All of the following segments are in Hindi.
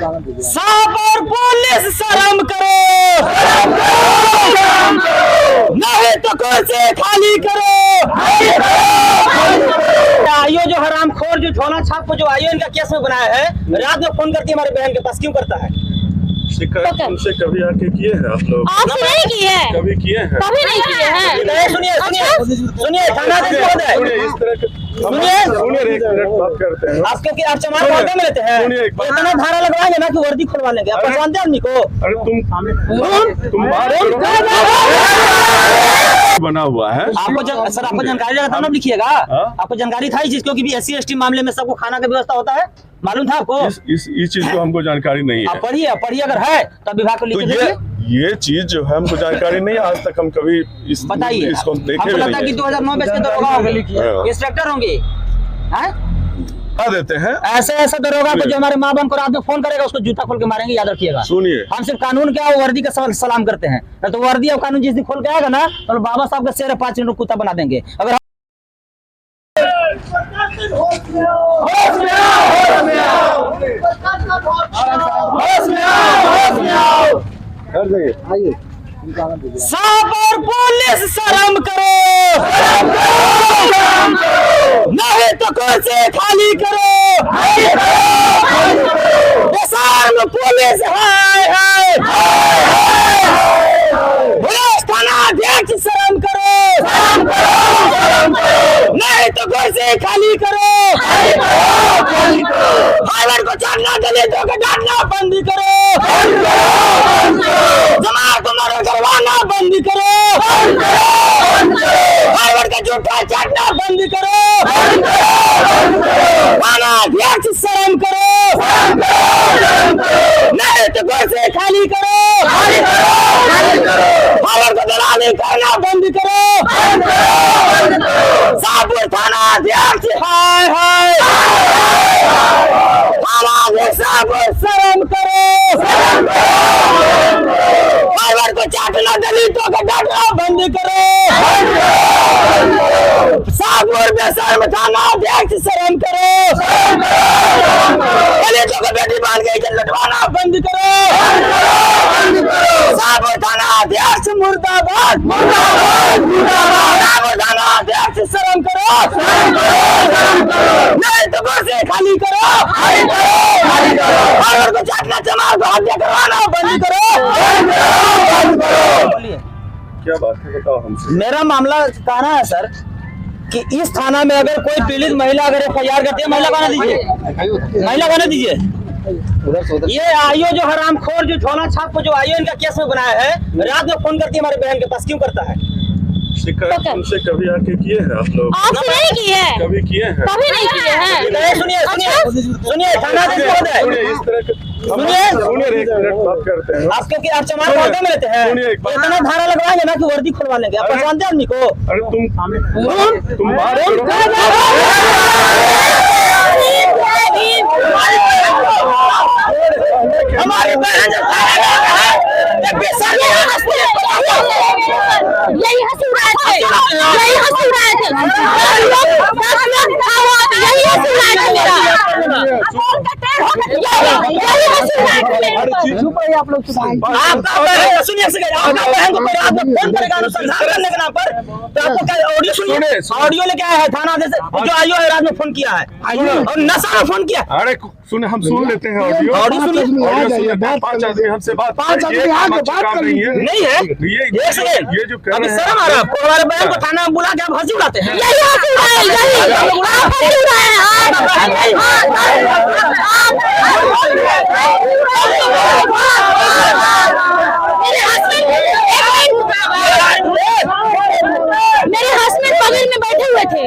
साहब और पुलिस शर्म करो, नहीं तो कुर्सी खाली करो। आइयो जो हरामखोर जो झोला छाप को जो आइयो इनका केस में बनाया है, रात में फोन करती है हमारे बहन के पास, क्यों करता है? शिकायत उनसे कभी आके किए हैं आप लोग? आपसे नहीं किए हैं, कभी किए हैं? कभी नहीं किए हैं। सुनिए सुनिए सुनिए, थाना इस तरह के सुनिए, एक मिनट बात करते हैं। आप क्योंकि आप चमार मोहल्ले में रहते हैं, सुनिए, एक बात- इतना धारा लगवाएंगे ना कि वर्दी खुलवा लेंगे। आप पहचानते हैं आदमी को? अरे तुम बात बना हुआ है। सर आपको जानकारी लगा तब ना लिखिएगा। आपको जानकारी था इस चीज, क्योंकि SC/ST मामले में सबको खाना की व्यवस्था होता है, मालूम था आपको? इस चीज को हमको जानकारी नहीं है। आप पढ़िए अगर है तब विभाग को लिख तो दीजिए। ये चीज जो है हमको जानकारी नहीं है, आज तक हम कभी बताइए, इसको देखे हमको भी लगता है कि नहीं 2009 में इसके दरोगा होंगे, इंस्पेक्टर होंगे। देते हैं। ऐसे दरोगा को जो हमारे माँ बहन को रात में फोन करेगा उसको जूता खोल के मारेंगे, याद रखिएगा। सुनिए, हम हम सिर्फ कानून क्या वर्दी का सलाम करते हैं, तो वर्दी और कानून जिस दिन खोल के आएगा ना तो बाबा साहब का शेर 5 मिनट कुत्ता बना देंगे। अगर साहब और पुलिस शर्म करो, नहीं तो कुर्सी खाली करो। बेशर्म पुलिस हाय पुलिस थाना अध्यक्ष शर्म करो, नहीं तो कुर्सी खाली करो। फाइबर को चाटना, दलितों को डांटना बंद करो, जमात को मारो करवाना बंद करो, फाइबर का झूठा चाटना बंद करो, थाना अध्यक्ष शर्म करो, नहीं तो कुर्सी खाली करो, फाइबर को दलाली करना बंद करो। शाहपुर थाना अध्यक्ष हाय थाना अध्यक्ष शाहपुर शर्म करो, फाइबर को चाटना, दलितों को डांटना बंद करो। शाहपुर बेशर्म थाना अध्यक्ष शर्म करो, दलितों को बेटी बांध के लटवाना बंद करो। शाहपुर थाना अध्यक्ष मुर्दाबाद, शाहपुर थाना अध्यक्ष शर्म करो, नहीं तो कुर्सी खाली करो, फाइबर को चाटना, चमार को हत्या करवाना बंद करो। क्या बात है बताओ हमसे। मेरा मामला कहना है सर कि इस थाना में अगर कोई पीड़ित महिला अगर FIR करती है, महिला गाना दीजिए, महिला गाना दीजिए। ये आइयो जो हरामखोर जो झोला छाप को जो आइयो इनका केस में बनाया है, रात में फोन करती है हमारे बहन के पास, क्यों करता है? शिकायत उनसे कभी आके किए हैं आप लोग? आपसे नहीं किए हैं, कभी किए हैं? कभी नहीं किए हैं। सुनिए थाना इस तरह के एक मिनट बात करते हैं। आप क्योंकि आप चमार मोहल्ले में रहते हैं, सुनिए, एक बात- इतना धारा लगवाएंगे ना कि वर्दी खुलवा लेंगे। आप पहचानते हैं आदमी को? अरे तुम बात करो। हमारी बहन जो यही हंसी उड़ाए थे, यही हंसी उड़ाए थे, यही हंसी उड़ाए थे मेरा, यही हंसी उड़ाए थे मेरा। आप लोग आपका बहन सुनिए, आपका बहन को कोई रात में फोन करेगा अनुसंधान करने के नाम पर, तो आपको क्या ऑडियो सुनिए, ऑडियो लेके आया है थाना जैसे जो आइयो है, रात में फोन किया है और नशा में फोन किया। अरे सुने, हम सुन लेते हैं ऑडियो सुनिए, 5 आदमी हमसे बात कर रही है। नहीं है एक सेकंड, ये जो कर रहे हैं, शर्म आ रहा है आपको? हमारे बहन को थाना में बुला के आप हंसी उड़ाते हैं। यही हंसी उड़ाए, यही आप हंसी उड़ाए, मेरे हस्बैंड बगल में बैठे हुए थे।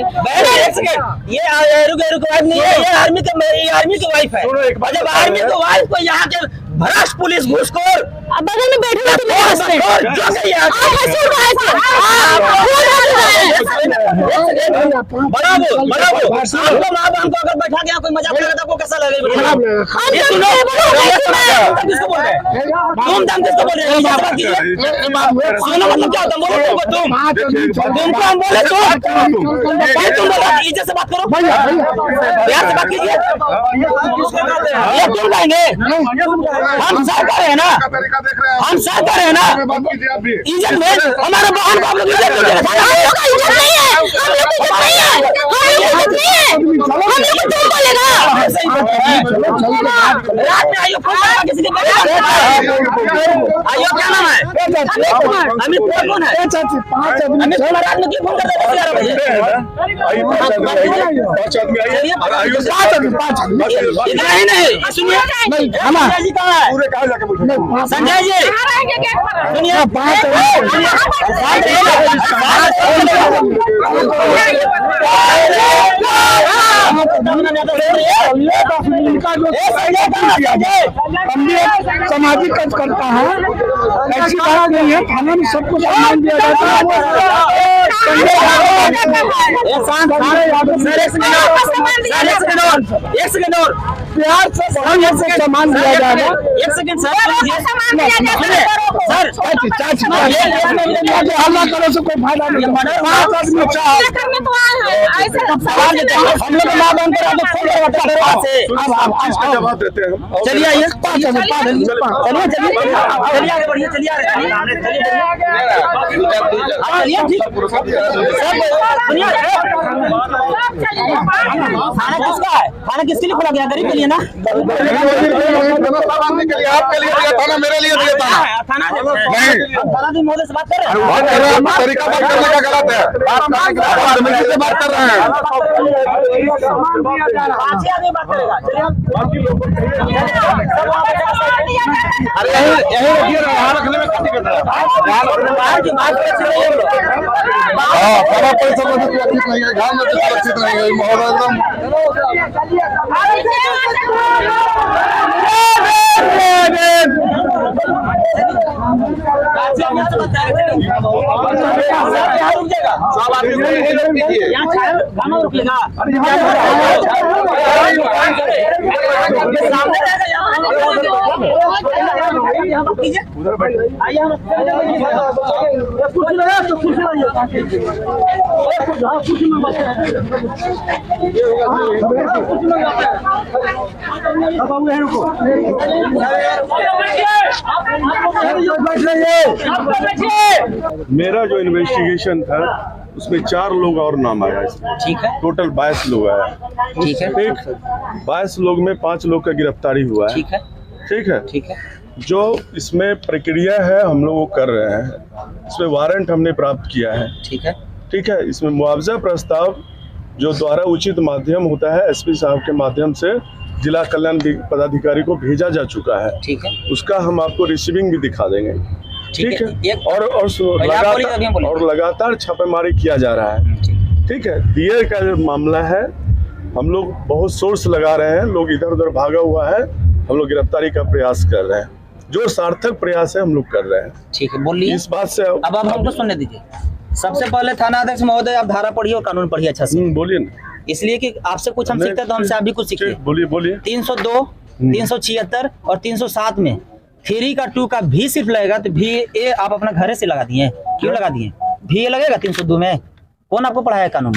एक सेकंड, ये रुक वाइफ नहीं है, ये आर्मी की वाइफ है। जब आर्मी की वाइफ को यहाँ के भ्रष्ट पुलिस घूसखोर बगल में बैठे हुए थे मेरे हस्बैंड। आप हंसी उड़ाए थे, बड़ा बोल आपको माँ बहन को अगर बैठा के कोई मजाक करेगा तो आपको कैसा लगेगा? किसको बोल रहे हैं? तुम दम किसको बोल रहे हैं? बात कीजिए। सुनो मतलब क्या होता है? बोलो तुमको हम बोले तुम बोलो इज्जत से बात करो, प्यार से बात कीजिए। ये तुम कहेंगे हम सरकार है ना, हम सरकार है ना, इज्जत में हमारे बहन को आप लोग इज्जत नहीं दे रहे। रात में आइयो फोन करवा किसी के आइयो, क्या नाम है? अमित कुमार कौन है? अमित कुमार रात में क्यों फोन करते हैं 11 बजे? इतना ही नहीं, सुनिए संजय जी कहाँ है? संजय जी सुनिए, सामाजिक कार्य करता है, ऐसी बात नहीं है। थाना में सबको सम्मान दिया जाता है। प्यार से सम्मान दिया जाएगा। एक सेकंड सर, हल्ला करो से कोई फायदा नहीं। हम लोग माँ बहन पर जवाब देते हैं। चलिए आइए, चलिए आगे बढ़िए, चलिए खाना किसका है? खाना किसके लिए खोला गया? गरीब के लिए ना, आपके लिए दिया था ना, मेरे लिए दिया था। थाना जी मोदी से बात कर रहे हैं। तरीका बात करने का गलत है, से बात कर रहे हैं। बात करेगा, अरे यही रखिए, यहाँ रखने में काफी बेहतर है। पैसा सुरक्षित नहीं है, घर में सुरक्षित नहीं है, माहौल एकदम सब आदमी खाना रुकेगा। मेरा जो इन्वेस्टिगेशन था उसमें 4 लोग और नाम आया इसमें। ठीक है, टोटल 22 लोग आया। ठीक है, ठीक, 22 लोग में 5 लोग का गिरफ्तारी हुआ है। ठीक है, ठीक है, ठीक है, जो इसमें प्रक्रिया है हम लोग वो कर रहे हैं। इसमें वारंट हमने प्राप्त किया है। ठीक है, ठीक है, इसमें मुआवजा प्रस्ताव जो द्वारा उचित माध्यम होता है एसपी साहब के माध्यम से जिला कल्याण पदाधिकारी को भेजा जा चुका है। ठीक है, उसका हम आपको रिसीविंग भी दिखा देंगे। ठीक है, एक और लगातार छापेमारी किया जा रहा है। ठीक है, दिए का जो मामला है हम लोग बहुत सोर्स लगा रहे हैं, लोग इधर उधर भागा हुआ है, हम लोग गिरफ्तारी का प्रयास कर रहे हैं, जो सार्थक प्रयास है हम लोग कर रहे हैं। ठीक है, बोलिए इस बात से अब आप हमको सुनने दीजिए। सबसे पहले थाना अध्यक्ष महोदय, आप धारा पढ़िए और कानून पढ़िए अच्छा से, बोलिए ना, इसलिए कि आपसे कुछ हम सीखते हैं तो हमसे आप भी कुछ सीखिए। बोलिए बोलिए। 302, 376 और 307 में 3 का 2 का भी सिर्फ लगेगा, तो भी ए आप अपना घरे से लगा दिए, क्यों लगा दिए? भी लगेगा 302 में? कौन आपको पढ़ाया कानून?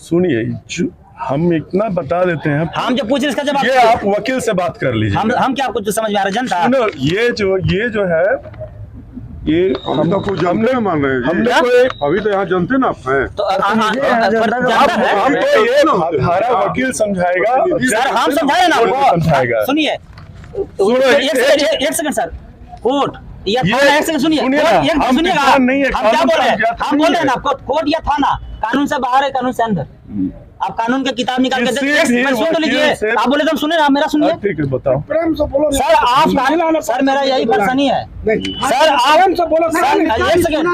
सुनिए, हम इतना बता देते हैं, हम जो पूछ रहे इसका जवाब ये आप वकील से बात कर लीजिए। हम क्या आपको जो समझ में आ रहा है जनता? ये जो है ये हम तो कुछ जानते हैं मान रहे हैं, हमने कोई अभी तो यहाँ जानते ना आप हैं। तो हमको ये हमारा वकील समझाएगा। सर हम समझाए ना आपको, समझाएगा। सुनिए एक सेकंड सर, कोर्ट या थाना, एक सेकंड सुनिए, सुनिएगा, हम क्या बोल रहे हैं? हम बोल रहे हैं ना आपको, कोर्ट या थाना कानून से बाहर है, कानून से अंदर। आप कानून की किताब निकाल के सुन तो लीजिए, आप बोले तो सुने ना, मेरा सुनिए। ठीक है, बताओ। प्रेम से बोलो सर आप सर मेरा यही परेशानी है सर, आप से बोलो। एक सेकंड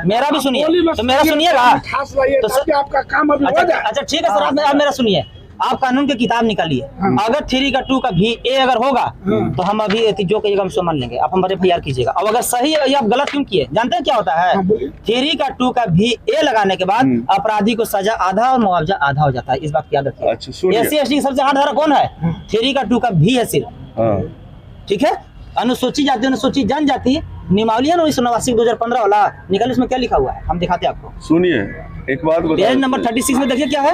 मेरा भी सुनिए, तो मेरा सुनिएगा तो सर आपका काम अभी हो जाए। अच्छा ठीक है सर, आप मेरा सुनिए। आप कानून की किताब निकालिए, अगर 3 का 2 का भी ए अगर होगा तो हम अभी जो कहिएगा हम मान लेंगे, आप हमारे FIR कीजिएगा। अब अगर सही है, आप गलत क्यों किए? जानते हैं क्या होता है? 3 का 2 का भी ए लगाने के बाद अपराधी को सजा आधा और मुआवजा आधा हो जाता है, इस बात की याद रखिए। अच्छा, सुनिए। SC ST सबसे हार्ड धारा कौन है? 3 का 2 का भी है सिर्फ, ठीक है। अनुसूचित जाति अनुसूचित जनजाति नियमावली है ना 1989-2015 वाला, निकल इसमें क्या लिखा हुआ है, हम दिखाते हैं आपको। सुनिए एक बात पेज नंबर 36 में देखिए क्या है।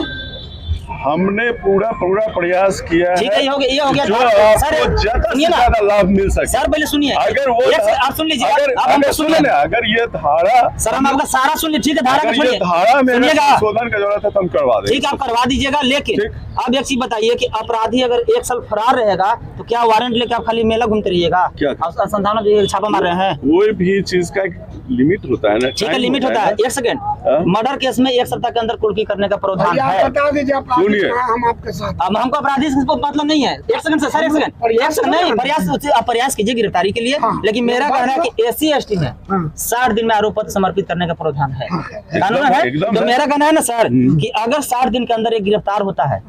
हमने पूरा प्रयास किया ठीक है, ये हो गया जो सर, आपको ज्यादा से सुनिए ना ज्यादा लाभ मिल सके। सर पहले सुनिए, अगर वो आप सुन लीजिए, आप हमको सुनिए ना, अगर ये धारा सर हम आपका सारा सुन लीजिए, ठीक है, धारा का अगर ये छोड़िए, धारा में सुनिएगा, संशोधन का जरूरत है तो हम करवा देंगे। ठीक है, आप करवा दीजिएगा। लेकिन अब एक चीज बताइए कि अपराधी अगर 1 साल फरार रहेगा तो क्या वारंट लेके आप खाली मेला घूमते रहिएगा? क्या संस्थानों में छापा मार रहे हैं। कोई भी चीज का एक लिमिट होता है ना, ठीक है, लिमिट होता है। 1 सेकंड, मर्डर केस में 1 सप्ताह के अंदर कुर्की करने का प्रावधान है। बता दीजिए आप, सुनिए। हम आपके साथ। अब हमको अपराधी से मतलब नहीं है। 1 सेकंड सर, 1 सेकंड नहीं, आप प्रयास कीजिए गिरफ्तारी के लिए। लेकिन मेरा कहना है कि SC/ST में 60 दिन में आरोप पत्र समर्पित करने का प्रावधान है, कानून है। तो मेरा कहना है ना सर कि अगर 60 दिन के अंदर एक गिरफ्तार होता है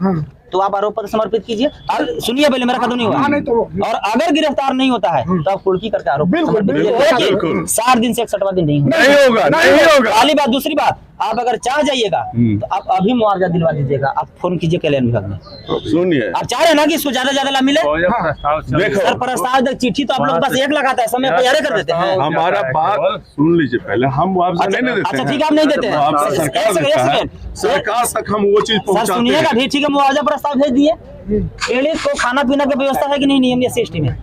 तो आप आरोप पत्र समर्पित कीजिए। और सुनिए पहले, मेरा कदम नहीं हुआ, और अगर गिरफ्तार नहीं होता है तो आप कुर्की करके आरोप समर्पित कीजिए। 60 दिन से 61वां दिन नहीं होगा। पहली बात। दूसरी बात, आप अगर चाह जाइएगा तो आप अभी मुआवजा दिलवा दीजिएगा। आप फोन कीजिए कल्याण विभाग में। सुनिए, आप चाह रहे हैं ना कि इसको ज्यादा लाभ मिले। देखो सर प्रस्ताव चिट्ठी तो आप लोग बस 1 लगाता है, समय तैयारी कर देते हैं। हमारा बात सुन लीजिए पहले, हम मुआवजा नहीं देते अच्छा हैं। ठीक है, आप नहीं देते हैं। मुआवजा सरकार देता है, सरकार तक हम वो चीज सर पहुंचाते सुनिएगा हैं। भी, ठीक है, मुआवजा प्रस्ताव भेज दिए। पीड़ित को खाना पीना की व्यवस्था है कि नहीं नियम SC/ST में?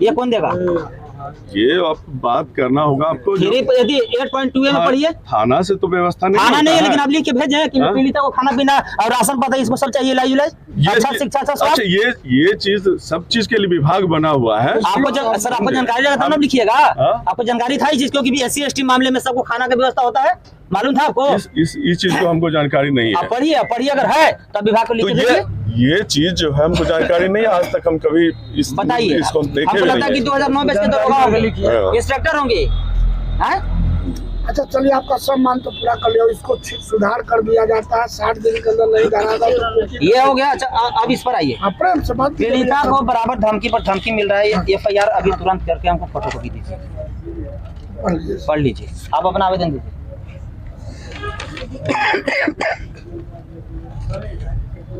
ये कौन देगा? ये आप बात करना होगा आपको। यदि 8.2 में पढ़िए, थाना से तो व्यवस्था नहीं खाना होता नहीं है, है। लेकिन आप लिख के भेजे कि पीड़िता को खाना पीना और राशन पता इसको सब चाहिए, इलाज अच्छा शिक्षा, अच्छा अच्छा, स्वास्थ्य। ये चीज सब चीज के लिए विभाग बना हुआ है। सर आपको जानकारी रहेगा तब ना लिखिएगा। आपको जानकारी था इस चीज, क्योंकि SC/ST मामले में सबको खाना की व्यवस्था होता है, मालूम था आपको? इस चीज को हमको जानकारी नहीं है। आप पढ़िए, अगर है तब विभाग को लिख तो के दीजिए। ये चीज जो है हमको जानकारी नहीं है, आज तक हम कभी बताइए, इसको देखे हमको भी लगता है कि नहीं। 2009 में इसके दरोगा होंगे, इंस्पेक्टर होंगे। हैं? अच्छा चलिए, आपका सम्मान तो पूरा कर लिया, इसको सुधार कर दिया जाता है। 60 दिन के अंदर नहीं धरा तो ये हो गया। अच्छा अब इस पर आइए। प्रेम से बात कीजिए। पीड़िता को बराबर धमकी पर धमकी मिल रहा है। FIR अभी तुरंत करके हमको फोटोकॉपी दीजिए, पढ़ लीजिए। आप अपना आवेदन दीजिए।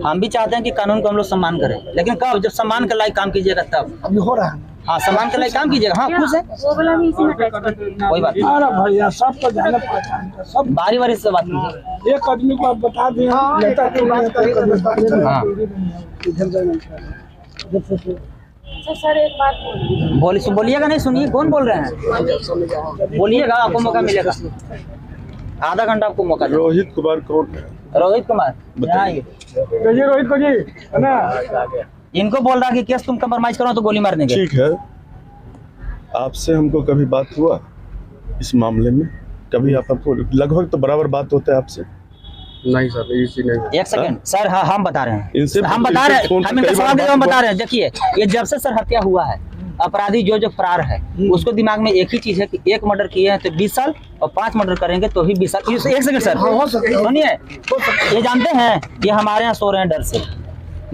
हम भी चाहते हैं कि कानून को हम लोग सम्मान करें, लेकिन कब? जब सम्मान के लायक काम कीजिएगा तब। अभी हो रहा है। हाँ, सम्मान के लायक काम कीजिएगा। हाँ, खुश है, कोई बात नहीं। अरे भैया सबको जाने पहचान है, सब बारी बारी से बात कीजिए। एक आदमी को आप बता दें, नेता क्यों नहीं नेता का नेता। हाँ। सर एक बात बोलिएगा नहीं, सुनिए, कौन बोल रहे हैं? बोलिएगा, आपको मौका मिलेगा। आधा घंटा आपको मौका दें। रोहित कुमार कौन है? रोहित कुमार, यहाँ आइए। रोहित को जी है ना, इनको बोल रहा है कि केस तुम कंप्रोमाइज करो तो गोली मार देंगे। ठीक है, आपसे हमको कभी बात हुआ इस मामले में? कभी आप हमको लगभग तो बराबर बात होता है आपसे? नहीं सर, इसी नहीं। 1 सेकंड सर, हाँ हम बता रहे हैं, इनसे हम बता रहे हैं, फोन पे हम इनका कई बार सवाल दे रहे हैं, हम बात बता रहे हैं। देखिए, ये जब से सर हत्या हुआ है, अपराधी जो फरार है उसको दिमाग में एक ही चीज है कि 1 मर्डर किए हैं तो 20 साल, और 5 मर्डर करेंगे तो भी 20 साल। 1 सेकंड सर, सुनिए, ये जानते हैं ये हमारे यहाँ सो रहे हैं डर से,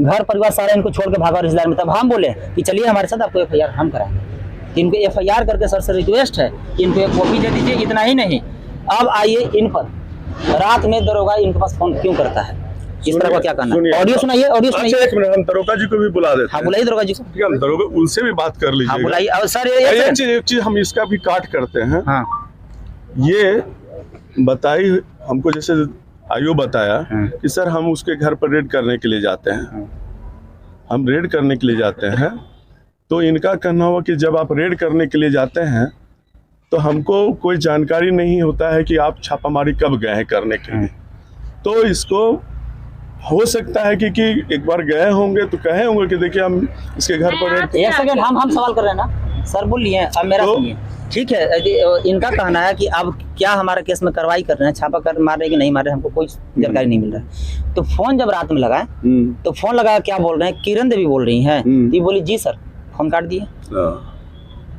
घर परिवार सारा इनको छोड़ के भागा रिश्तेदार में। तब हम बोले कि चलिए हमारे साथ आपको FIR हम कराएंगे। इनको FIR करके सर से रिक्वेस्ट है कि इनको एक कॉपी दे दीजिए। इतना ही नहीं, अब आइए इन पर रात में दरोगा इनके पास फोन क्यों करता है, इस तरह का क्या करना है? ऑडियो सुनाइए, ऑडियो अच्छा सुनाइए। 1 मिनट, हम दरोगा जी को भी बुला देते हाँ हैं। बुलाइए दरोगा जी को। ठीक है, हम दरोगा उनसे भी बात कर लीजिए। हाँ बुलाइए। और सर एक चीज हम इसका भी काट करते हैं। हाँ ये बताई हमको, जैसे आयो बताया कि सर हम उसके घर पर रेड करने के लिए जाते हैं। हम रेड करने के लिए जाते हैं तो इनका कहना हुआ कि जब आप रेड करने के लिए जाते हैं तो हमको कोई जानकारी नहीं होता है कि आप छापामारी कब गए हैं करने के लिए। तो इसको हो सकता है कि एक बार गए होंगे तो कहे होंगे कि देखिए हम इसके घर पर रेड। 1 सेकंड, हम सवाल कर रहे हैं ना सर, बोलिए। अब मेरा सुनिए, ठीक है। इनका कहना है कि अब क्या हमारे केस में कार्रवाई कर रहे हैं, छापा कर मार रहे कि नहीं मार रहे, हमको कोई जानकारी नहीं मिल रहा है। तो फोन जब रात में लगाए तो फोन लगाया, क्या बोल रहे हैं, किरण देवी बोल रही हैं, ये बोली जी सर फोन काट दिए।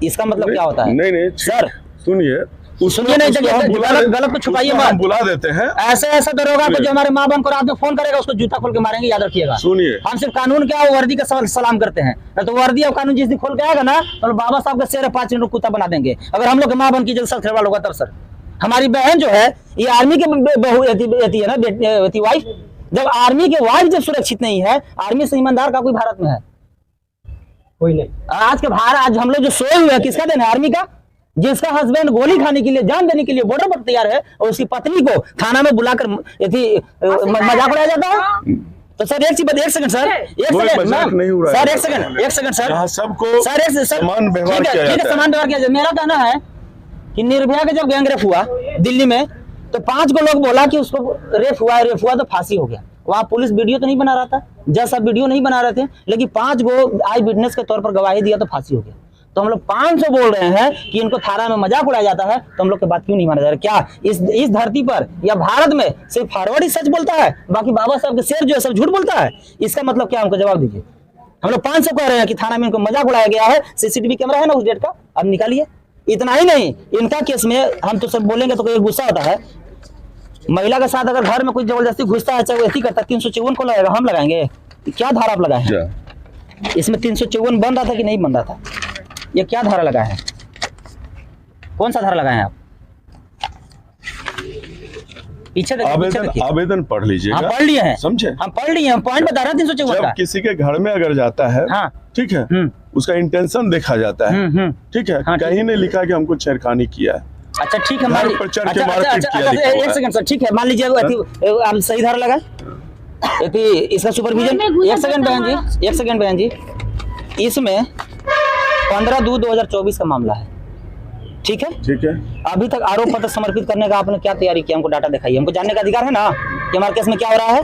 इसका मतलब क्या होता है? नहीं सर सुनिए, सुनिए, नहीं गलत को छुपाइए मत। बुला देते हैं। ऐसे दरोगा को जो हमारे माँ बहन को रात में फोन करेगा उसको जूता खोल के मारेंगे, याद रखिएगा। सुनिए, हम सिर्फ कानून क्या वर्दी का सलाम करते हैं, तो वर्दी और कानून जिस दिन खोल के आएगा ना तो बाबा साहब का शेर 5 मिनट कुत्ता बना देंगे। अगर हम लोग के माँ बहन की जल्द खेलवाड़ होगा तब सर। हमारी बहन जो है ये आर्मी के बहू है ना, वाइफ। जब आर्मी के वाइफ जब सुरक्षित नहीं है, आर्मी से ईमानदार का कोई भारत में है? कोई नहीं। आज के बाहर आज हम लोग जो सोए हुए हैं किसका देना है? आर्मी का, जिसका हस्बैंड गोली खाने के लिए जान देने के लिए बॉर्डर पर तैयार है और उसकी पत्नी को थाना में बुलाकर मजाक उड़ाया जाता है। तो सर एक सेकंड सर, एक कोई सेकंड मजाक नहीं हो रहा सर, है। एक सेकंड सर, यहाँ सबको सर समान व्यवहार ठीक है, किया ठीक है, जाता है। समान व्यवहार किया जाता है। मेरा कहना है कि निर्भया का जब गैंगरेप हुआ दिल्ली में तो 5 को लोग बोला कि उसको रेप हुआ तो फांसी हो गया। वहाँ पुलिस वीडियो तो नहीं बना रहा था, जज सब वीडियो नहीं बना रहे थे, लेकिन 5 को आई विटनेस के तौर पर गवाही दिया तो फांसी हो गया। तो हम लोग 500 बोल रहे हैं कि इनको थाना में मजाक उड़ाया जाता है, तो हम लोग की बात क्यों नहीं माना जा रहा? क्या इस धरती पर या भारत में सिर्फ फॉरवर्ड ही सच बोलता है, बाकी बाबा साहब के शेर जो है सब झूठ बोलता है? इसका मतलब क्या, हमको जवाब दीजिए। हम लोग 500 कह रहे हैं कि थाना में इनको मजाक उड़ाया गया है, सीसीटीवी कैमरा है ना उस डेट का, अब निकालिए। इतना ही नहीं, इनका केस में हम तो सब बोलेंगे तो कोई गुस्सा होता है। महिला के साथ अगर घर में कोई जबरदस्ती घुसता है, चाहे वो ऐसी करता है, 354 को लगाएगा, हम लगाएंगे? क्या धारा आप लगाए हैं इसमें? 354 बन रहा था कि नहीं बन रहा था? ये क्या धारा लगा है? कौन सा धारा लगाए हैं आप? पीछे देखिए, आवेदन पढ़ लीजिएगा। हाँ पढ़ लिए हैं, समझे? हम पढ़ लिए हैं, पॉइंट बता रहे हैं 354 जब का। किसी के घर में अगर जाता है, हाँ। ठीक है, उसका इंटेंशन देखा जाता है, ठीक है, हाँ, कहीं नहीं लिखा कि हमको छेड़खानी किया है। अच्छा ठीक है, मान घर पर चढ़ के मारपीट किया लिखा हुआ एक है। सेकंड सर, ठीक है, मान लीजिए आप सही धारा लगाए, इसका सुपरविजन। एक सेकंड बहन जी, इसमें 15/2/2024 का मामला है, ठीक है? ठीक है, अभी तक आरोप पत्र समर्पित करने का आपने क्या तैयारी की? हमको डाटा दिखाइए, हमको जानने का अधिकार है ना कि हमारे केस में क्या हो रहा है।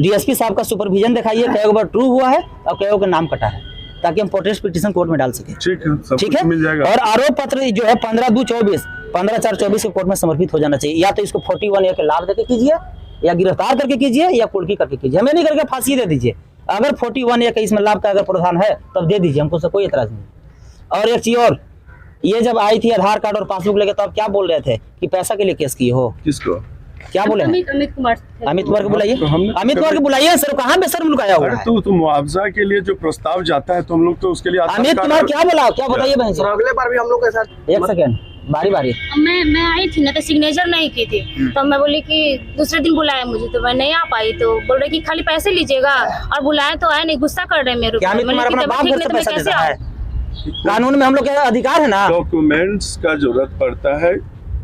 डीएसपी साहब का सुपरविजन दिखाइए, कई बार ट्रू हुआ है और कई का नाम कटा है, ताकि हम प्रोटेस्ट पिटीशन कोर्ट में डाल सके। ठीक है, सब ठीक कुछ है, मिल जाएगा। और आरोप पत्र जो है 15/2/24 के कोर्ट में समर्पित हो जाना चाहिए। या तो इसको 41A के लाभ देके कीजिए, या गिरफ्तार करके कीजिए, या कुर्की करके कीजिए, हमें नहीं करके फांसी दे दीजिए। अगर 41A का इसमें लाभ का अगर प्रावधान है तब दे दीजिए, हमको कोई एतराज नहीं। और एक चीज और, ये जब आई थी आधार कार्ड और पासबुक लेके तो आप क्या बोल रहे थे कि पैसा के लिए केस किए हो? किसको? क्या बोले? अमित कुमार को बुलाइए, तो हमने- अमित कुमार को बुलाइए सर। कहाँ पे सर लुकाया हुआ अरे है? तो मुआवजा के लिए जो प्रस्ताव जाता है तो हम लोग तो उसके लिए आधार अमित कार्ड- कुमार क्या बोला, क्या बताइए बहन जी? अगले बार भी हम लोग के साथ एक सेकंड, बारी बारी। मैं आई थी ना, तो सिग्नेचर नहीं की थी, तो मैं बोली कि दूसरे दिन बुलाया मुझे, तो मैं नहीं आ पाई, तो बोल रहे कि खाली पैसे लीजिएगा, और बुलाए तो आए नहीं, गुस्सा कर रहे हैं मेरे क्या ऊपर। अमित मैंने कुमार कि अपना तब बाप ठीक घर नहीं से तो मैं पैसा कैसे देता आऊं? है? कानून में हम लोग का अधिकार है ना। डॉक्यूमेंट्स का जरूरत पड़ता है,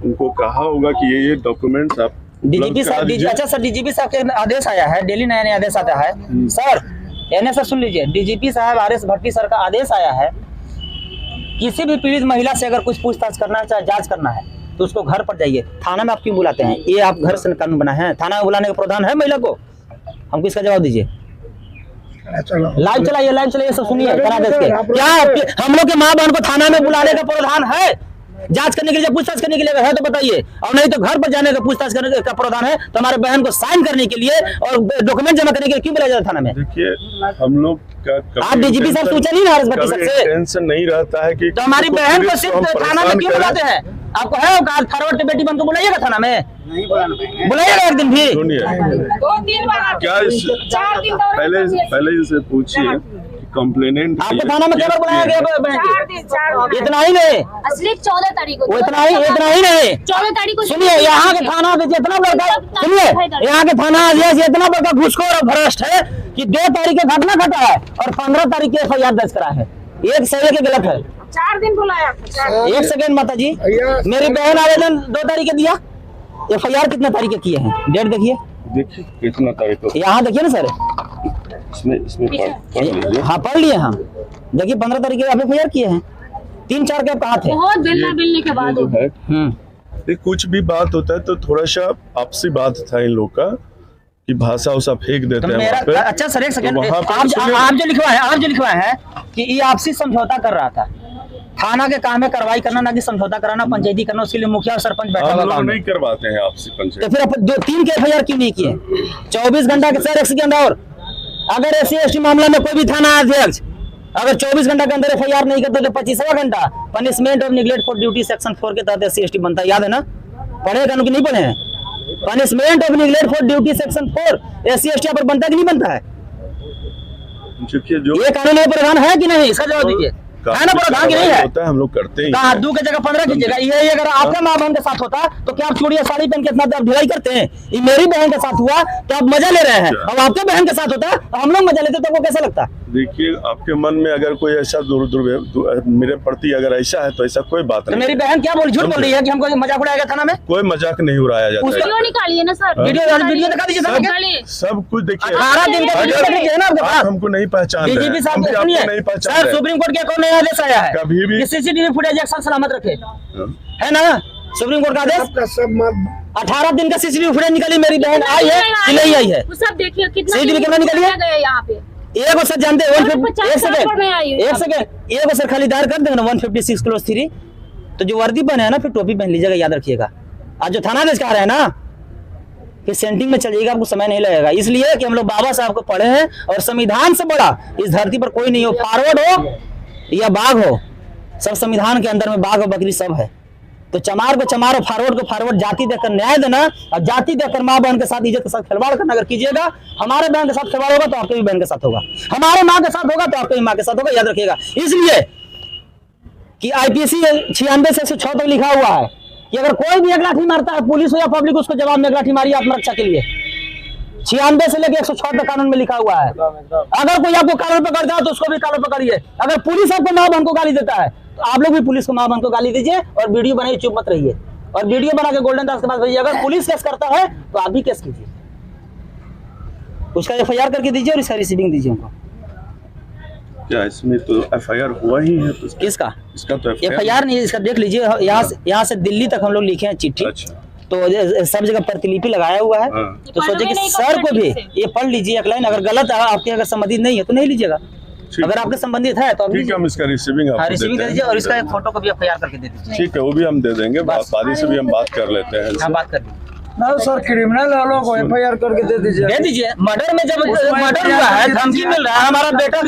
उनको कहा होगा कि ये डॉक्यूमेंट्स आप डीजीपी साहब, अच्छा सर, डीजीपी साहब के आदेश आया है, डेली नया नया आदेश आता है सर। सर सुन लीजिए, डीजीपी साहब RS भट्टी सर का आदेश आया है, किसी भी पीड़ित महिला से अगर कुछ पूछताछ करना है, चाहे जांच करना है, तो उसको घर पर जाइए। थाना में आप क्यों बुलाते हैं? ये आप घर से कानून बनाए हैं? थाना में बुलाने का प्रावधान है महिला को? हमको इसका जवाब दीजिए। लाइव चलाइए, सब सुनिए। क्या हम लोग के माँ बहन को थाना में बुलाने का प्रावधान है? जांच करने के लिए, पूछताछ करने के लिए अगर है तो बताइए, और नहीं तो घर पर जाने का पूछताछ करने का प्रावधान है तो हमारे बहन को साइन करने के लिए और डॉक्यूमेंट जमा करने के लिए क्यों बुलाया जाता थाना में? देखिए, हम लोग का आप डीजीपी साहब पूछा नहीं ना RS भट्टी सर से? टेंशन नहीं रहता है कि तो हमारी बहन को हम सिर्फ थाना में परेशान क्यों करें। बुलाते हैं? आपको है औकात फॉरवर्ड बेटी बन को बुलाइएगा थाना में? बुलाइएगा एक दिन भी। सुनिए, 2-3 बार क्या 4 दिन दौरे पहले इसे पूछिए कंप्लेनेंट आपको थाना में केवल बुलाया गया बहन जी? 4 दिन इतना ही नहीं, असली 14 तारीख को, वो इतना ही नहीं। 14 तारीख को सुनिए, यहाँ के थाना जितना बड़का, सुनिए, यहाँ के थाना अध्यक्ष इतना बड़का घूसखोर और भ्रष्ट है कि 2 तारीख की घटना घटा है और 15 तारीख की FIR दर्ज करा है। एक सही के गलत है। 4 दिन बुलाया। एक सेकंड माता जी, मेरी बहन आवेदन 2 तारीख के दिया, FIR कितना तारीख के किए हैं? डेट देखिए, कितना तारीख को यहाँ देखिए ना सर। इसमें पढ़ लीजिए। हाँ पढ़ लिए हम, देखिए 15 तारीख के FIR किए हैं। 3-4 के आप कहाँ थे? बहुत बिलने के बाद जो है, हम्म, कुछ भी बात होता है तो थोड़ा सा आपसी बात था इन लोग का कि भाषा उसा फेंक तो देते हैं मेरा वहाँ पे। अच्छा सर, एक सेकंड, तो वहाँ पे आप जो लिखवाए हैं कि ये आपसी समझौता कर रहा था। थाना के काम में कार्रवाई करना, ना कि समझौता कराना, पंचायती करना, उसके लिए मुखिया और सरपंच बैठा हम हुआ लोग काम है। नहीं करवाते हैं आपसी तो पंचायत। फिर 2-3 के FIR क्यों नहीं किए? 24 घंटा के सर, 1 सेकंड और, अगर SC/ST मामला में कोई भी थाना अध्यक्ष अगर 24 घंटा के अंदर FIR नहीं करते तो 25वां घंटा पनिशमेंट और निगलेक्ट फॉर ड्यूटी सेक्शन 4 के तहत SC/ST बनता है। याद है ना? पढ़े कानून की नहीं पढ़े हैं? Punishment of neglect for duty section 4 SC/ST पर बनता है कि नहीं बनता है? देखिए, जो ये कानून में प्रावधान है कि नहीं? इसका जवाब दीजिए। है ना प्रावधान की नहीं है? होता है हम लोग करते हैं। कहा 2 की जगह 15 कीजिएगा। ये अगर आपके माँ बहन के साथ होता तो क्या आप चूड़िया साड़ी पहन के इतना ढिलाई करते हैं? ये मेरी बहन के साथ हुआ तो आप मजा ले रहे हैं, और आपके बहन के साथ होता तो हम लोग मजा लेते तो वो कैसा लगता? देखिए, आपके मन में अगर कोई ऐसा मेरे प्रति अगर ऐसा है तो ऐसा कोई बात तो नहीं। मेरी बहन क्या बोल झूठ बोल रही है कि हमको मजाक उड़ाया गया थाना में? कोई मजाक नहीं उड़ाया जाता है। वीडियो निकालिए ना सर, वीडियो दिखा दीजिए सर। निकालिए। सब कुछ देखिए। 18 दिन का वीडियो देखिए है ना आपके आप पास। हमको नहीं पहचान रहे डीजीपी हैं, साहब हम भी सुनिए आपको नहीं पहचान सर, रहे हैं। सुप्रीम कोर्ट का कौन नया आदेश आया है कभी भी- कि सीसीटीवी फुटेज एक साल सलामत रखे, हाँ। है ना सुप्रीम कोर्ट का आदेश? आपका सब मत 18 दिन का सीसीटीवी फुटेज निकली, मेरी बहन आई है कि नहीं आई है? वो सब देखिए कितना सीसीटीवी कैमरा निकालिए। गए यहाँ पे। एक सर जानते हैं 50 एक साल पर मैं आई हूँ। सेकंड एक सर खाली दायर कर देंगे ना 156 क्लोज 3, तो जो वर्दी पहने है ना फिर टोपी पहन लीजिएगा, याद रखिएगा। आज जो थाना आदेश कह रहे हैं ना, फिर सेंटिंग में चलिएगा, आपको समय नहीं लगेगा। इसलिए कि हम लोग बाबा साहब को पढ़े हैं और संविधान से बड़ा इस धरती पर कोई नहीं हो, फॉरवर्ड हो या बाघ हो, सब संविधान के अंदर में बाघ और बकरी सब है। तो चमार को चमार और फॉरवर्ड को फॉरवर्ड, जाति देकर न्याय देना और जाति देकर माँ बहन के साथ इज्जत के साथ खिलवाड़ करना अगर कीजिएगा, हमारे बहन के साथ खिलवाड़ होगा तो आपके भी बहन के साथ होगा, हमारे माँ के साथ होगा तो आपके भी माँ के साथ होगा, याद रखिएगा। इसलिए कि IPC 96 से 106 तक लिखा हुआ है कि अगर कोई भी एक लाठी मारता है, पुलिस हो या पब्लिक, उसको जवाब में एक लाठी मारिए आत्मरक्षा के लिए। 96 से लेकर 106 तक कानून में लिखा हुआ है। अगर कोई आपको कानून पकड़ जाए तो उसको भी कानून पकड़िए। अगर पुलिस आपको माँ बहन को गाली देता है तो आप लोग भी पुलिस को माँ बहन को गाली दीजिए और वीडियो बनाइए, चुप मत रहिए। और वीडियो बना के गोल्डन दास के पास भेजिए। अगर पुलिस केस करता है तो आप भी केस कीजिए, उसका FIR करके दीजिए और इसका रिसीविंग दीजिए उनको। क्या इसमें तो FIR हुआ ही है? तो किसका? इसका तो FIR नहीं है, इसका देख लीजिए। यहाँ से दिल्ली तक हम लोग लिखे हैं चिट्ठी, अच्छा। तो सब जगह प्रतिलिपि लगाया हुआ है। हाँ। तो सोचे कि सर को भी ये पढ़ लीजिए एक लाइन, अगर गलत है, आपके अगर संबंधित नहीं है तो नहीं लीजिएगा, अगर आपके संबंधित है तो आप ठीक है, हम इसका रिसीविंग आपको रिसीविंग देते दे हैं। दीजिए और इसका एक फोटो को भी FIR करके दे दीजिए। ठीक है, वो भी हम दे देंगे। बादी से भी हम बात कर लेते हैं। हाँ, बात कर दीजिए, ना सर, क्रिमिनल वालों को FIR करके दे दीजिए। दे दीजिए। मर्डर में जब मर्डर हुआ है, धमकी मिल रहा है, हमारा बेटा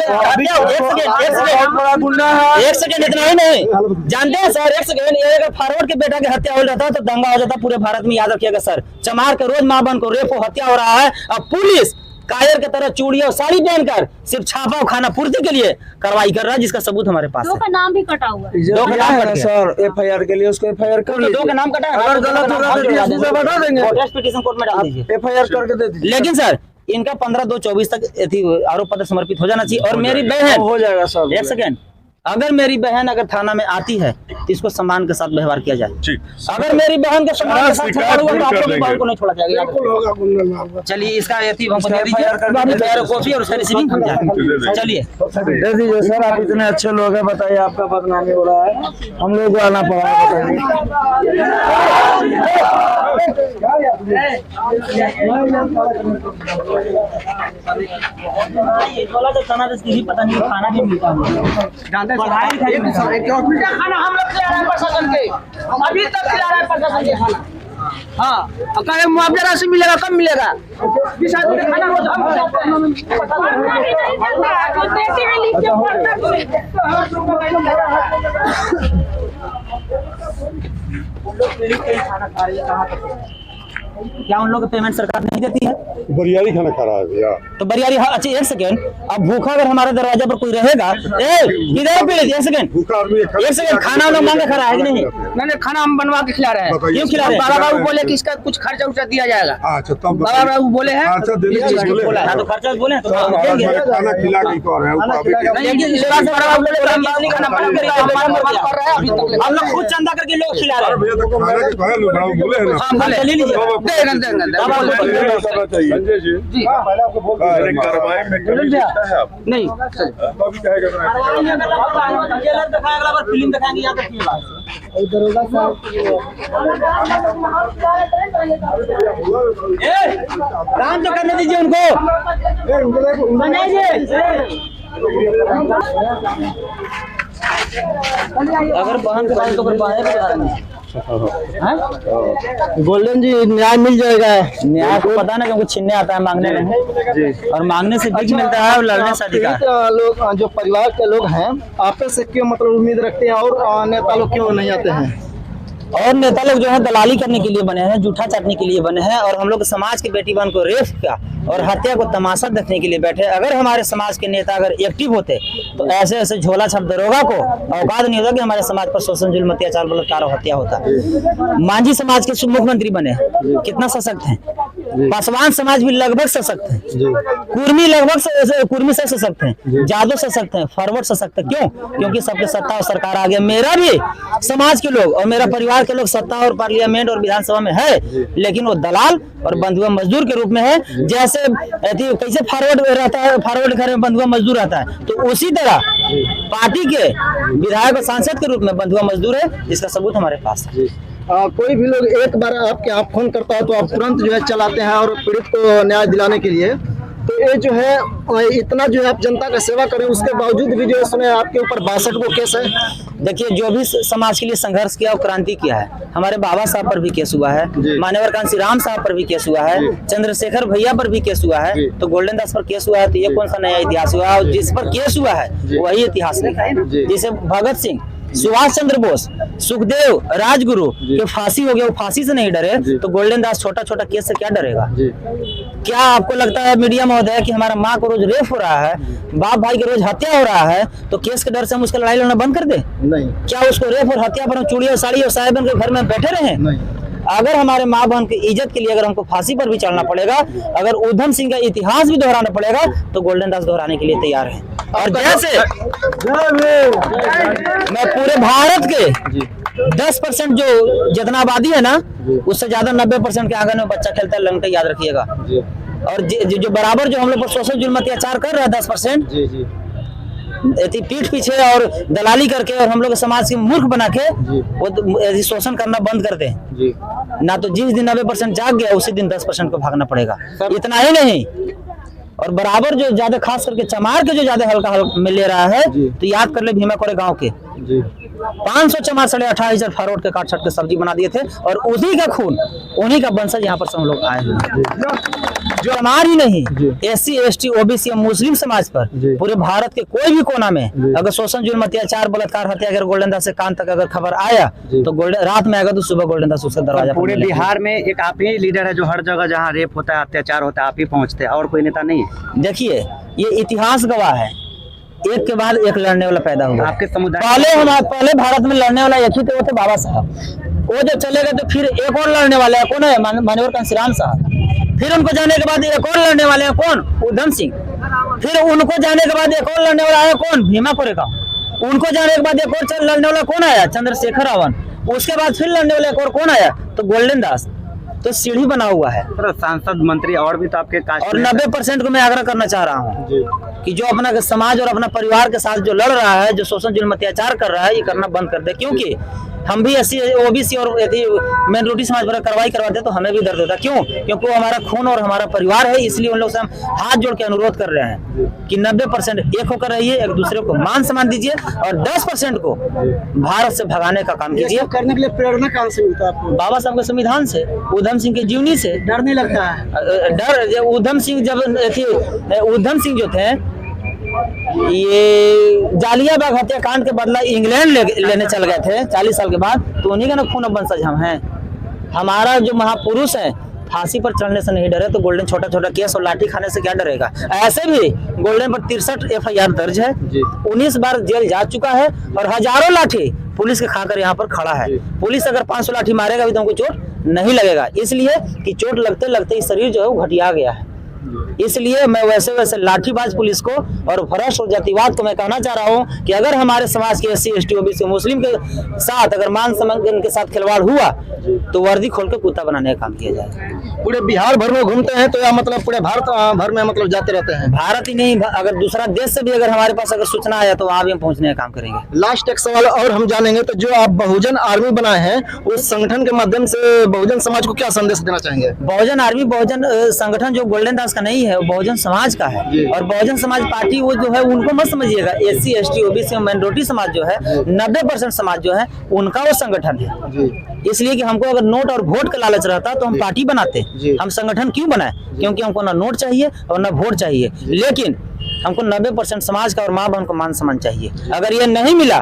एक सेकंड इतना ही नहीं जानते हैं सर, एक सेकंड, ये अगर फॉरवर्ड के बेटा की हत्या हो जाता तो दंगा हो जाता पूरे भारत में, याद रखिएगा सर। चमार के रोज मां बहन को रेप हो, हत्या हो रहा है, अब पुलिस कायर की तरह चूड़ी और साड़ी पहनकर सिर्फ छापा और खाना पूर्ति के लिए कार्रवाई कर रहा है, जिसका सबूत हमारे पास दो है। का नाम भी कटा हुआ है। दो का नाम कट गया सर, FIR के लिए उसको FIR कर लीजिए। दो का नाम कटा है, अगर गलत होगा तो DSP से बता देंगे। प्रोटेस्ट पिटीशन कोर्ट में डाल दीजिए। FIR करके दे दीजिए। लेकिन सर इनका 15/2/24 तक आरोप पत्र समर्पित हो जाना चाहिए। और मेरी बहन, हो जाएगा सर। एक सेकेंड, अगर मेरी बहन अगर थाना में आती है तो इसको सम्मान के साथ व्यवहार किया जाए। ठीक। अगर मेरी बहन के सम्मान के साथ छेड़छाड़ हुआ तो आप लोग की बहन को नहीं छोड़ा जाएगा। बिल्कुल होगा कुंदन बाबू। चलिए, इसका ये थी हमको दे दीजिए कॉपी और उसका रिसीविंग हम जाएंगे। चलिए दे दीजिए सर, आप इतने अच्छे लोग हैं, बताइए आपका बदनामी हो रहा है, हम लोग को आना पड़ा है, पता नहीं खाना भी मिलता है, पढ़ाई लिखाई में उल्टा खाना हम लोग खिला रहे हैं प्रशासन के, हम अभी तक खिला रहे हैं प्रशासन के खाना। हाँ, और कहे मुआवजा राशि मिलेगा, कब मिलेगा? 20 आदमी का खाना रोज हम क्या उन लोग को पेमेंट सरकार नहीं देती है? बरियारी खाना खा रहा है भैया। तो बरियारी, हाँ, अच्छा एक सेकेंड, अब भूखा अगर हमारे दरवाजे पर कोई रहेगा, किधर पीड़ित, एक सेकेंड, एक सेकेंड, खाना लोग मांगे खा रहा है कि नहीं? मैंने खाना हम बनवा के खिला रहे हैं। क्यों खिला रहे हैं? बाबा बाबू बोले कि इसका कुछ खर्चा उर्चा दिया जाएगा। अच्छा, तब बाबा बाबू बोले हैं अच्छा, दिल्ली इस चीज बोले को बोला है। हाँ, तो खर्चा बोले हैं तो तो देंगे। खाना खिला के कह रहे हैं वो अभी के- लेकिन इस बात से बड़ा बाबू बोले हम इसलिए खाना बना के कर रहे हैं अभी तक। हम लोग खुद चंदा करके लोग खिला रहे अरे हैं। भैया, तो खाना के कहे लो, बड़ा बोले हैं ना। हाँ, बोले, ले लीजिए। संजय जी, जी अरे कार्रवाई में कमी दिखता है आप नहीं अभी कहेगा तो फिल्म दिखाएंगे, याद रखिए बात। काम तो करने दीजिए उनको। अगर बहन के पास तो गोल्डन जी, न्याय मिल जाएगा। न्याय को पता ना कि हमको छीनने आता है, मांगने नहीं, और मांगने से बीच मिलता है और लड़ने से अधिकार। लोग जो परिवार के लोग हैं आपस से क्यों मतलब उम्मीद रखते हैं और नेता लोग क्यों नहीं आते हैं? और नेता लोग जो है दलाली करने के लिए बने हैं, जूठा चाटने के लिए बने हैं, और हम लोग समाज के बेटी बहन को रेप का और हत्या को तमाशा देखने के लिए बैठे। अगर हमारे समाज के नेता अगर एक्टिव होते तो ऐसे ऐसे झोला छाप दरोगा को औकात नहीं होता कि हमारे समाज पर शोषण, जुल्म, अत्याचार, बलात्कार और हत्या होता। मांझी समाज के मुख्यमंत्री बने, कितना सशक्त हैं, पासवान समाज भी लगभग सशक्त है, कुर्मी लगभग कुर्मी से सशक्त है, जादव सशक्त है, फॉरवर्ड सशक्त है। क्यों? क्योंकि सबके सत्ता और सरकार आ गया। मेरा भी समाज के लोग और मेरा परिवार के लोग सत्ता और पार्लियामेंट और विधानसभा में है, लेकिन वो दलाल और बंधुआ मजदूर के रूप में है। जैसे कैसे फॉरवर्ड रहता है, फॉरवर्ड घर में बंधुआ मजदूर रहता है, तो उसी तरह पार्टी के विधायक और सांसद के रूप में बंधुआ मजदूर है, जिसका सबूत हमारे पास है। कोई भी लोग एक बार आपके आप फोन करता है तो आप तुरंत जो है चलाते हैं और पीड़ित को न्याय दिलाने के लिए। तो ये जो है इतना जो है आप जनता का सेवा करें, उसके बावजूद भी जो सुने आपके ऊपर 62 को केस है। देखिए, जो भी समाज के लिए संघर्ष किया और क्रांति किया है, हमारे बाबा साहब पर भी केस हुआ है, मान्यवर कांसी राम साहब पर भी केस हुआ है, चंद्रशेखर भैया पर भी केस हुआ है, तो गोल्डन दास पर केस हुआ है। तो ये कौन सा नया इतिहास हुआ? और जिस पर केस हुआ है वही इतिहास लिखा है। जैसे भगत सिंह, सुभाष चंद्र बोस, सुखदेव, राजगुरु के फांसी हो गया, वो फांसी से नहीं डरे, तो गोल्डन दास छोटा छोटा केस से क्या डरेगा? क्या आपको लगता है मीडिया महोदय कि हमारा माँ को रोज रेप हो रहा है, बाप भाई के रोज हत्या हो रहा है, तो केस के डर से हम उसका लड़ाई लड़ना बंद कर दे? नहीं। क्या उसको रेप और हत्या पर हम चूड़ी और साड़ी और साहेब के घर में बैठे रहे? नहीं। अगर हमारे माँ बहन की इज्जत के लिए अगर हमको फांसी पर भी चढ़ना पड़ेगा, अगर उधम सिंह का इतिहास भी दोहराना पड़ेगा, तो गोल्डन दास दोहराने के लिए तैयार है। और जैसे मैं पूरे भारत के 10% जो जितना आबादी है ना, उससे ज्यादा 90% के आंगन में बच्चा खेलता है, लंगटे याद रखिएगा। और जो बराबर जो हम लोग पर सोशल जुल्म अत्याचार कर रहा है 10%, पीठ पीछे और दलाली करके और हम लोग समाज के मूर्ख बना के वो शोषण करना बंद कर दे ना, तो जिस दिन 90% जाग गया उसी दिन 10% को भागना पड़ेगा। इतना ही नहीं, और बराबर जो ज्यादा खास करके चमार के जो ज्यादा हल्का में ले रहा है, तो याद कर ले भीमा कोरे गांव के 500 चमार 18,500 फरोट के काट छट के सब्जी बना दिए थे, और उन्हीं का खून, उन्हीं का वंशज यहाँ पर सब लोग आए हैं। जो हमारी नहीं, SC ST OBC मुस्लिम समाज पर पूरे भारत के कोई भी कोना में अगर शोषण जुल्म अत्याचार बलात्कार हत्या अगर गोल्डन दास से कान तक अगर खबर आया, तो गोल्डन रात में आएगा तो सुबह गोल्डन दास उसका दरवाजा पूरे बिहार में एक आप ही लीडर है जो हर जगह जहाँ रेप होता है, अत्याचार होता है, आप ही पहुँचते हैं, और कोई नेता नहीं है। देखिए, ये इतिहास गवाह है, एक के बाद एक लड़ने वाला पैदा हुआ। आपके समुदाय पहले भारत में लड़ने वाला एक ही थे, वो थे बाबा साहब। वो जब चले गए तो फिर एक और लड़ने वाले हैं, कौन है? मान्यवर कांसी राम साहब। फिर उनको जाने के बाद एक और लड़ने वाले हैं, कौन? उधम सिंह। फिर उनको जाने के बाद एक और लड़ने वाला है, कौन? भीमा कोरेगांव। उनको जाने के बाद एक और लड़ने वाला कौन आया? चंद्रशेखर रावण। उसके बाद फिर लड़ने वाला एक और कौन आया? तो गोल्डन दास। तो सीढ़ी बना हुआ है। सांसद, मंत्री और भी तो आपके कास्ट, और 90% को मैं आग्रह करना चाह रहा हूँ कि जो अपना समाज और अपना परिवार के साथ जो लड़ रहा है, जो शोषण जुल्म अत्याचार कर रहा है, ये करना बंद कर दे। क्योंकि हम भी SC OBC और माइनॉरिटी समाज पर कार्रवाई करवाते तो हमें भी दर्द होता। क्यों? क्योंकि वो हमारा खून और हमारा परिवार है। इसलिए उन लोग से हम हाथ जोड़ के अनुरोध कर रहे हैं कि 90% एक होकर रहिए, एक दूसरे को मान सम्मान दीजिए, और 10% को भारत से भगाने का काम कीजिए। करने के लिए प्रेरणा कहाँ से मिलता है आपको? बाबा साहब के संविधान से, उधम सिंह की जीवनी से। डर नहीं लगता है? डर, उधम सिंह उधम सिंह जो थे, ये जालियाबाग हत्याकांड के बदला इंग्लैंड लेने चल गए थे 40 साल के बाद, तो उन्हीं का ना खून वंशज हम हैं। हमारा जो महापुरुष है फांसी पर चढ़ने से नहीं डरे, तो गोल्डन छोटा छोटा केस और लाठी खाने से क्या डरेगा? ऐसे भी गोल्डन पर 63 FIR दर्ज है, 19 बार जेल जा चुका है, और हजारों लाठी पुलिस के खाकर यहाँ पर खड़ा है। पुलिस अगर 500 लाठी मारेगा भी तो हमको चोट नहीं लगेगा, इसलिए कि चोट लगते लगते शरीर जो है वो घटिया गया है। इसलिए मैं वैसे लाठीबाज पुलिस को और भ्रष्ट और जातिवाद को मैं कहना चाह रहा हूं कि अगर हमारे समाज के SC ST OBC मुस्लिम के साथ अगर मान सम्मान के साथ खिलवाड़ हुआ, तो वर्दी खोल के कुत्ता बनाने का काम किया जाए। पूरे बिहार भर में घूमते हैं तो या मतलब पूरे भारत भर में मतलब जाते रहते हैं? भारत ही नहीं, अगर दूसरा देश से भी अगर हमारे पास अगर सूचना आया तो वहाँ भी हम पहुँचने का काम करेंगे। लास्ट एक सवाल और हम जानेंगे, तो जो आप बहुजन आर्मी बनाए हैं, उस संगठन के माध्यम से बहुजन समाज को क्या संदेश देना चाहेंगे? बहुजन आर्मी, बहुजन संगठन जो गोल्डन दास का नहीं है, वो बहुजन समाज का है। और बहुजन समाज पार्टी वो जो है उनको मत समझिएगा, SC ST OBC और माइनॉरिटी समाज जो है 90% समाज जो है उनका वो संगठन है। इसलिए कि हमको अगर नोट और वोट का लालच रहता तो हम पार्टी बनाते, हम संगठन क्यों बनाए? क्योंकि हमको ना नोट चाहिए और ना वोट चाहिए, लेकिन हमको 90% समाज का और माँ बहन को मान सम्मान चाहिए। अगर ये नहीं मिला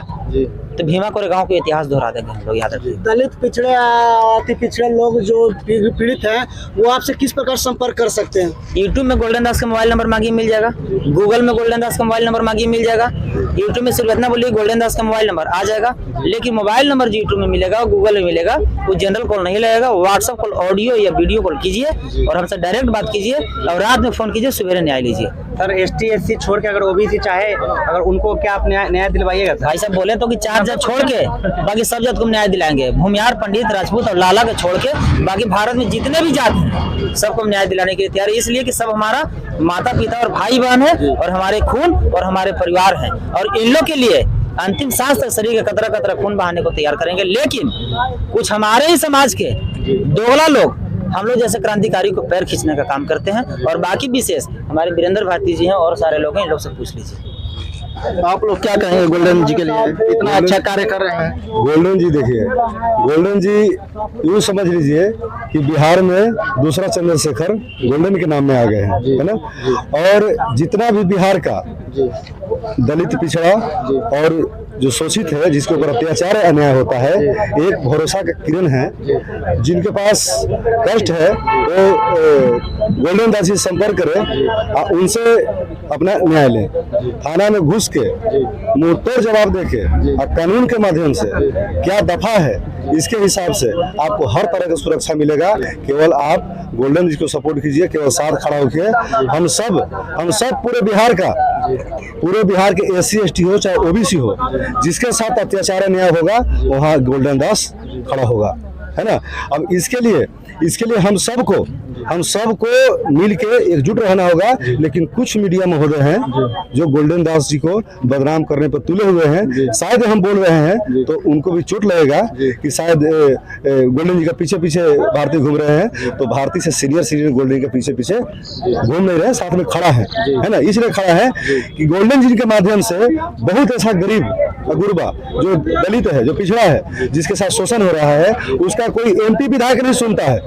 तो भीमा कोरेगांव के इतिहास दोहरा देंगे हम लोग, याद रखिए। दलित पिछड़े अति पिछड़े लोग जो पीड़ित हैं वो आपसे किस प्रकार संपर्क कर सकते हैं? यूट्यूब में गोल्डन दास का मोबाइल नंबर मांगिए मिल जाएगा, गूगल में गोल्डन दास का मोबाइल नंबर मांगिए मिल जाएगा। यूट्यूब में सिर्फ इतना बोलिए गोल्डन दास का मोबाइल नंबर आ जाएगा, लेकिन मोबाइल नंबर जो यूट्यूब में मिलेगा गूगल में मिलेगा वो जनरल कॉल नहीं लगेगा। व्हाट्सएप कॉल, ऑडियो या वीडियो कॉल कीजिए और हमसे डायरेक्ट बात कीजिए और रात में फोन कीजिए, सवेरे न्याय लीजिए। सर ST SC छोड़ के अगर OBC चाहे, अगर उनको क्या आप न्याय दिलवाइएगा? भाई साहब बोले तो कि 4 जात छोड़ के बाकी सब जात को न्याय दिलाएंगे। भूमिहार, पंडित, राजपूत और लाला के छोड़ के बाकी भारत में जितने भी जात हैं सबको न्याय दिलाने के लिए तैयार है, इसलिए कि सब हमारा माता पिता और भाई बहन है और हमारे खून और हमारे परिवार हैं, और इन लोग के लिए अंतिम सांस तक शरीर का कतरा कतरा खून बहाने को तैयार करेंगे। लेकिन कुछ हमारे ही समाज के दोगला लोग हम लोग जैसे क्रांतिकारी को पैर खींचने का काम करते हैं, और बाकी विशेष हमारे वीरेंद्र भारती जी हैं और सारे लोग हैं, इन लोग से पूछ लीजिए। आप लोग क्या कहेंगे गोल्डन जी के लिए, इतना अच्छा कार्य कर रहे हैं? गोल्डन जी देखिए, गोल्डन जी यूँ समझ लीजिए कि बिहार में दूसरा चंद्रशेखर गोल्डन के नाम में आ गए हैं, है ना। और जितना भी बिहार का दलित पिछड़ा और जो शोषित है, जिसके ऊपर अत्याचार अन्याय होता है, एक भरोसा का किरण है। जिनके पास कष्ट है वो गोल्डन दास जी संपर्क करें, उनसे अपना न्याय लें। थाना में घुस के मुंह तोड़ जवाब देके और कानून के माध्यम से क्या दफा है इसके हिसाब से आपको हर तरह की सुरक्षा मिलेगा। केवल आप गोल्डन जी को सपोर्ट कीजिए, केवल साथ खड़ा होकर हम सब पूरे बिहार के SC ST हो चाहे OBC हो, जिसके साथ अत्याचार अन्याय होगा वहाँ गोल्डन दास खड़ा होगा, है ना। अब इसके लिए हम सबको मिल के एकजुट रहना होगा। लेकिन कुछ मीडिया महोदय हैं जो गोल्डन दास जी को बदनाम करने पर तुले हुए हैं, शायद हम बोल रहे हैं तो उनको भी चोट लगेगा कि शायद गोल्डन जी का पीछे भारती घूम रहे हैं, तो भारती से सीनियर गोल्डन के पीछे घूम नहीं रहे, साथ में खड़ा है ना। इसलिए खड़ा है कि गोल्डन जी के माध्यम से बहुत ऐसा गरीब गुरबा जो दलित है, जो पिछड़ा है, जिसके साथ शोषण हो रहा है, उसका कोई MP विधायक नहीं सुनता है।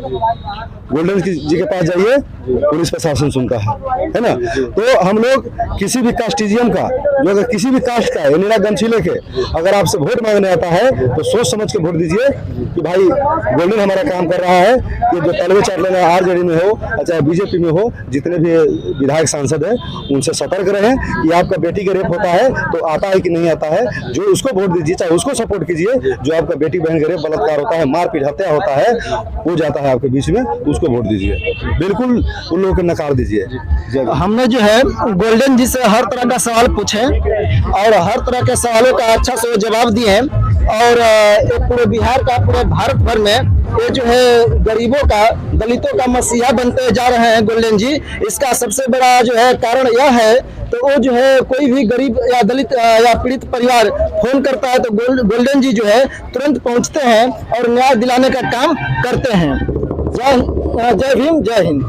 गोल्डन जी के पास जाइए, पुलिस प्रशासन सुनता है ना। तो हम लोग किसी भी कास्टिज्म का, जो अगर किसी भी कास्ट का नीला गमछी लेके अगर आपसे वोट मांगने आता है तो सोच समझ के वोट दीजिए कि भाई गोल्डन हमारा काम कर रहा है। ये जो तलवे चाट लेना RJD में हो चाहे BJP में हो, जितने भी विधायक सांसद है उनसे सतर्क रहें कि आपका बेटी का रेप होता है तो आता है कि नहीं आता है, जो उसको वोट दीजिए, चाहे उसको सपोर्ट कीजिए। जो आपका बेटी बहन का रेप, बलात्कार होता है, मारपीट, हत्या होता है, वो जाता है आपके बीच में, उसको वोट दीजिए, बिल्कुल उन लोगों को नकार दीजिए। हमने जो है गोल्डन जी से हर तरह का सवाल पूछे और हर तरह के सवालों का अच्छा से जवाब दिए, और पूरे बिहार का, पूरे भारत भर में ये जो है गरीबों का, दलितों का मसीहा बनते जा रहे हैं गोल्डन जी। इसका सबसे बड़ा जो है कारण यह है, तो वो जो है कोई भी गरीब या दलित या पीड़ित परिवार फोन करता है तो गोल्डन जी जो है तुरंत पहुंचते हैं और न्याय दिलाने का काम करते हैं। जय भीम, जय हिंद।